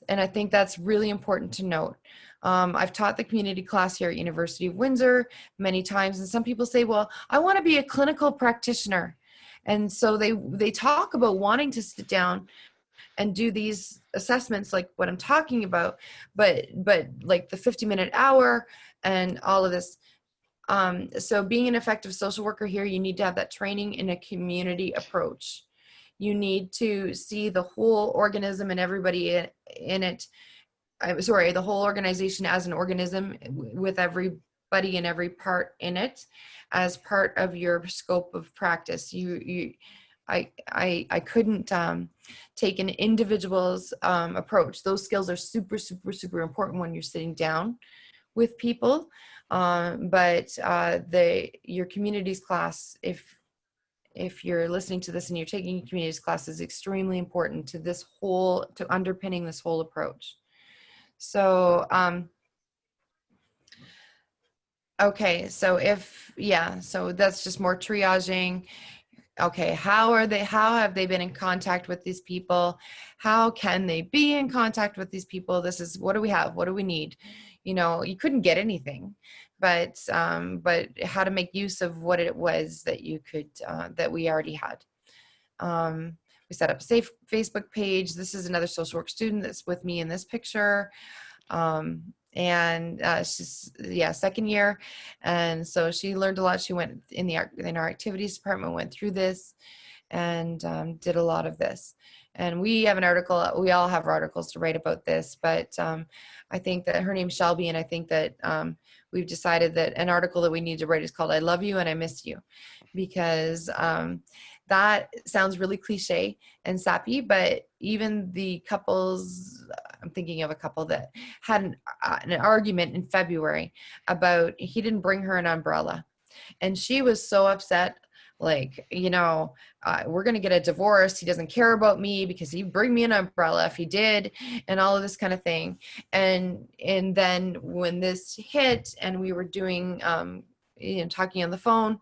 Speaker 2: and I think that's really important to note. I've taught the community class here at University of Windsor many times, and some people say, well, I want to be a clinical practitioner. And so they talk about wanting to sit down and do these assessments like what I'm talking about, but like the 50-minute hour and all of this. So being an effective social worker here, you need to have that training in a community approach. You need to see the whole organism and everybody in it. I'm sorry, the whole organization as an organism with everybody and every part in it as part of your scope of practice. I couldn't take an individual's approach. Those skills are super, super, super important when you're sitting down with people. But your communities class, if you're listening to this and you're taking a communities class, is extremely important to to underpinning this whole approach. So, okay, so so that's just more triaging. Okay, how have they been in contact with these people? How can they be in contact with these people? This is, what do we have? What do we need? You know, you couldn't get anything, but how to make use of what it was that you could, that we already had. We set up a safe Facebook page. This is another social work student that's with me in this picture. And she's second year, and so she learned a lot. She went in our activities department, went through this, and did a lot of this. And we have an article, we all have articles to write about this, but I think that her name's Shelby, and I think that we've decided that an article that we need to write is called I Love You and I Miss You, because that sounds really cliche and sappy, but even the couples, I'm thinking of a couple that had an argument in February about, he didn't bring her an umbrella. And she was so upset, like, we're going to get a divorce. He doesn't care about me because he'd bring me an umbrella if he did, and all of this kind of thing. And then when this hit and we were doing, talking on the phone,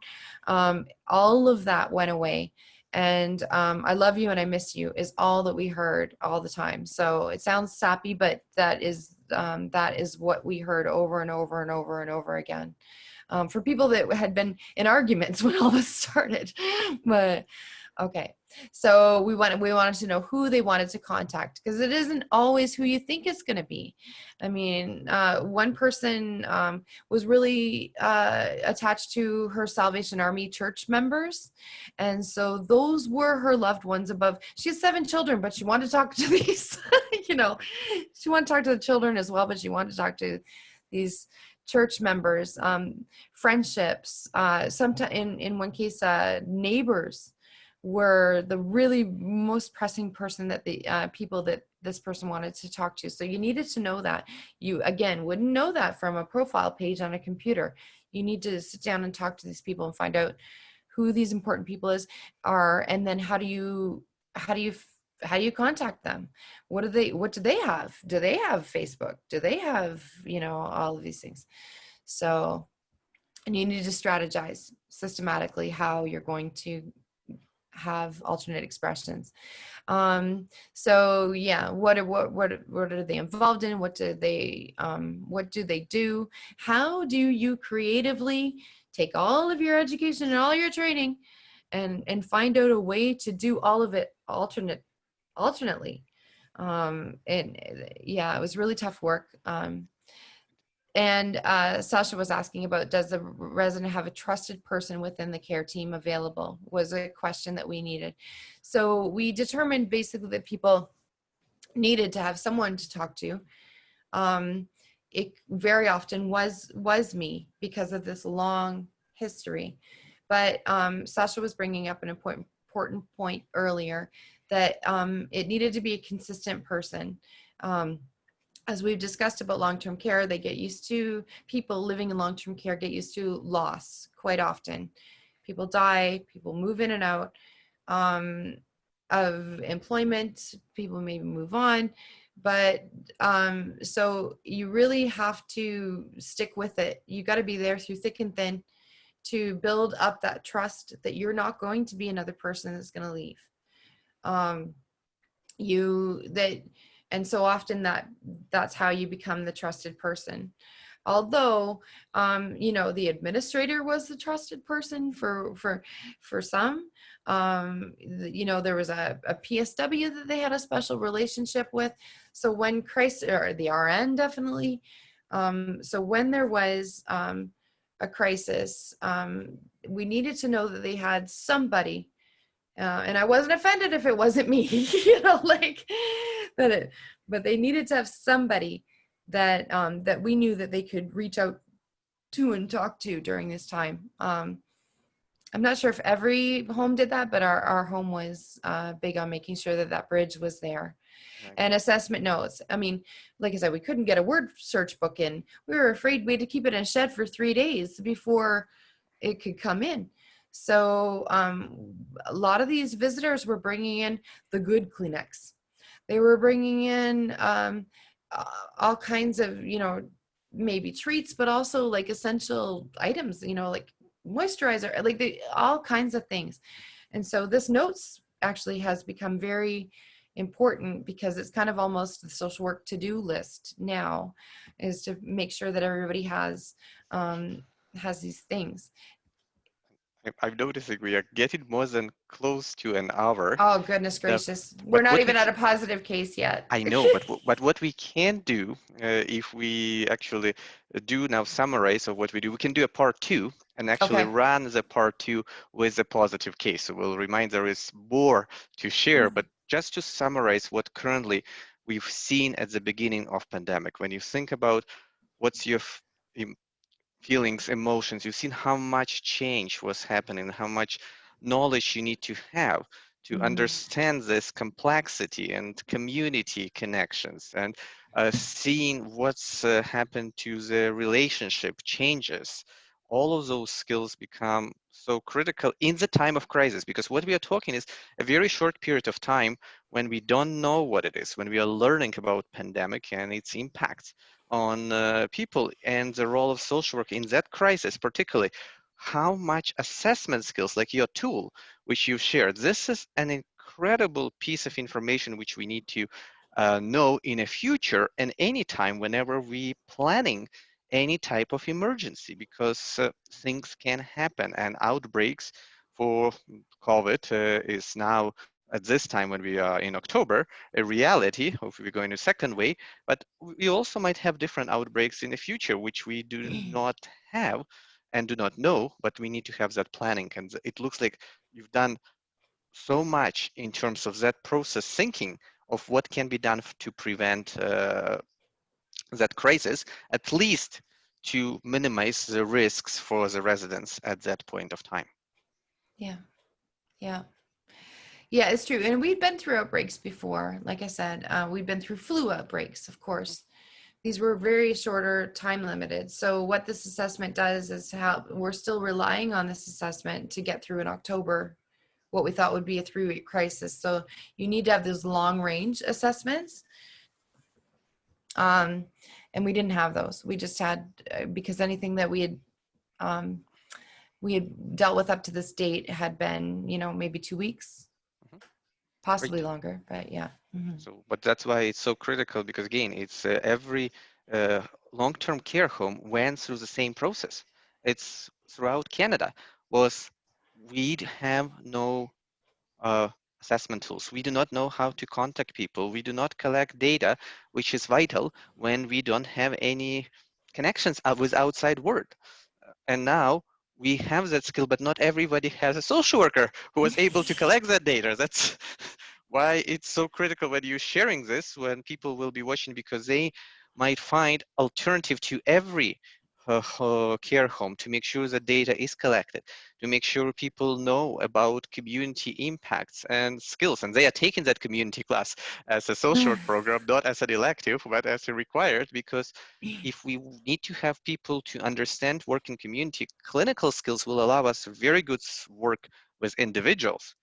Speaker 2: all of that went away. And I love you and I miss you is all that we heard all the time. So it sounds sappy, but that is what we heard over and over and over and over again. For people that had been in arguments when all this started. But okay, so we wanted to know who they wanted to contact, because it isn't always who you think it's going to be. I mean, one person was really attached to her Salvation Army church members, and so those were her loved ones above. She has 7 children, but she wanted to talk to these, she wanted to talk to the children as well, but she wanted to talk to these church members, friendships, sometimes in one case, neighbors were the really most pressing person that the people that this person wanted to talk to. So you needed to know that. You, again, wouldn't know that from a profile page on a computer. You need to sit down and talk to these people and find out who these important people are, and then how do you contact them? What do they have? Do they have Facebook? Do they have, all of these things? So, and you need to strategize systematically how you're going to have alternate expressions. So yeah, what are they involved in? What do they do? How do you creatively take all of your education and all your training and find out a way to do all of it alternately? And yeah, it was really tough work. And Sasha was asking about, does the resident have a trusted person within the care team available, was a question that we needed. So we determined basically that people needed to have someone to talk to. It very often was me because of this long history. But Sasha was bringing up an important point earlier, that it needed to be a consistent person. As we've discussed about long-term care, people living in long-term care get used to loss quite often. People die, people move in and out. of employment, people maybe move on, but so you really have to stick with it. You got to be there through thick and thin to build up that trust that you're not going to be another person that's going to leave. um, you that And so often that's how you become the trusted person. Although the administrator was the trusted person for some. There was a PSW that they had a special relationship with. So when crisis, or the RN definitely. So when there was a crisis, we needed to know that they had somebody, and I wasn't offended if it wasn't me, like that. But they needed to have somebody that we knew that they could reach out to and talk to during this time. I'm not sure if every home did that, but our home was big on making sure that that bridge was there.
Speaker 1: Right.
Speaker 2: And assessment notes. I mean, like I said, we couldn't get a word search book in. We were afraid we had to keep it in a shed for 3 days before it could come in. So a lot of these visitors were bringing in the good Kleenex. They were bringing in all kinds of, maybe treats, but also like essential items, like moisturizer, like all kinds of things. And so this notes actually has become very important because it's kind of almost the social work to-do list now, is to make sure that everybody has these things.
Speaker 1: I'm noticing we are getting more than close to an hour.
Speaker 2: Oh, goodness
Speaker 1: The,
Speaker 2: gracious. We're
Speaker 1: but
Speaker 2: not
Speaker 1: what we
Speaker 2: even at a positive case yet.
Speaker 1: I know, but what we can do, if we actually do now summarize of what we do, we can do a part two and actually
Speaker 2: Okay.
Speaker 1: run the part two with a positive case. So we'll remind there is more to share, but just to summarize what currently we've seen at the beginning of pandemic. When you think about what's your feelings, emotions. You've seen how much change was happening, how much knowledge you need to have to
Speaker 2: Mm-hmm.
Speaker 1: understand this complexity and community connections, and seeing what's happened to the relationship changes. All of those skills become so critical in the time of crisis, because what we are talking is a very short period of time when we don't know what it is, when we are learning about pandemic and its impacts on people and the role of social work in that crisis, particularly how much assessment skills, like your tool, which you've shared, this is an incredible piece of information which we need to know in a future and anytime whenever we planning any type of emergency, because things can happen, and outbreaks for COVID is now at this time when we are in October a reality. If we're going to second wave, but we also might have different outbreaks in the future, which we do not have and do not know, but we need to have that planning. And it looks like you've done so much in terms of that process thinking of what can be done to prevent that crisis, at least to minimize the risks for the residents at that point of time.
Speaker 2: Yeah. Yeah. Yeah, it's true. And we've been through outbreaks before. Like I said, we've been through flu outbreaks, of course. These were very shorter, time limited. So what this assessment does is how we're still relying on this assessment to get through in October what we thought would be a 3-week crisis. So you need to have those long range assessments. And we didn't have those. We just had, because anything that we had dealt with up to this date had been, maybe 2 weeks,
Speaker 1: Mhm.
Speaker 2: possibly
Speaker 1: Great.
Speaker 2: longer, but yeah. Mm-hmm.
Speaker 1: So, but that's why it's so critical, because again, it's every uh, long-term care home went through the same process. It's throughout Canada was we have no uh, assessment tools. We do not know how to contact people. We do not collect data, which is vital when we don't have any connections with outside world. And now we have that skill, but not everybody has a social worker who was able to collect that data. That's why it's so critical when you're sharing this, when people will be watching, because they might find alternative to every care home to make sure that data is collected, to make sure people know about community impacts and skills. And they are taking that community class as a social work program, not as an elective, but as a required, because if we need to have people to understand working community, clinical skills will allow us very good work with individuals.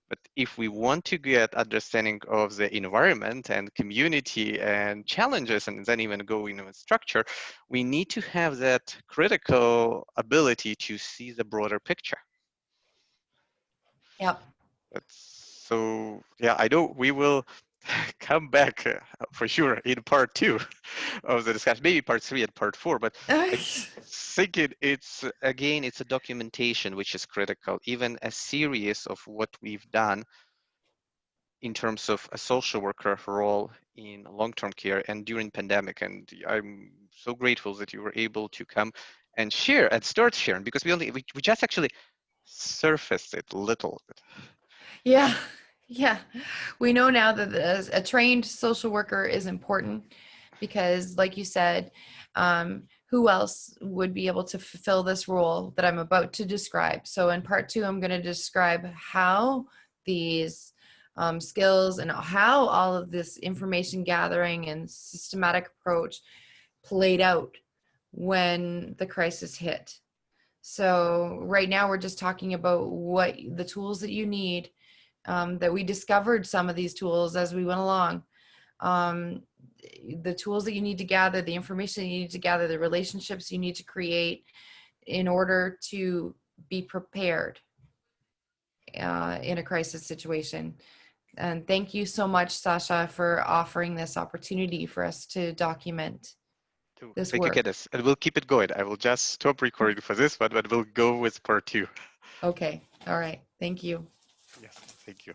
Speaker 1: But if we want to get understanding of the environment and community and challenges, and then even go into structure, we need to have that critical ability to see the broader picture.
Speaker 2: Yep.
Speaker 1: So yeah, I know we will come back for sure in part two of the discussion, maybe part three and part four. But I think it's again, it's a documentation which is critical, even a series of what we've done in terms of a social worker role in long-term care and during pandemic. And I'm so grateful that you were able to come and share and start sharing, because we just actually surfaced it a little bit.
Speaker 2: Yeah, yeah. We know now that a trained social worker is important because, like you said, who else would be able to fulfill this role that I'm about to describe? So, in part two, I'm going to describe how these skills and how all of this information gathering and systematic approach played out when the crisis hit. So, right now, we're just talking about what the tools that you need, that we discovered some of these tools as we went along. Um, the tools that you need to gather, the information you need to gather, the relationships you need to create in order to be prepared in a crisis situation. And thank you so much, Sasha, for offering this opportunity for us to document this
Speaker 1: Thank you,
Speaker 2: work.
Speaker 1: Candice. And we'll keep it going. I will just stop recording for this one, but we'll go with part two.
Speaker 2: Okay. All right. Thank you.
Speaker 1: Yes, thank you.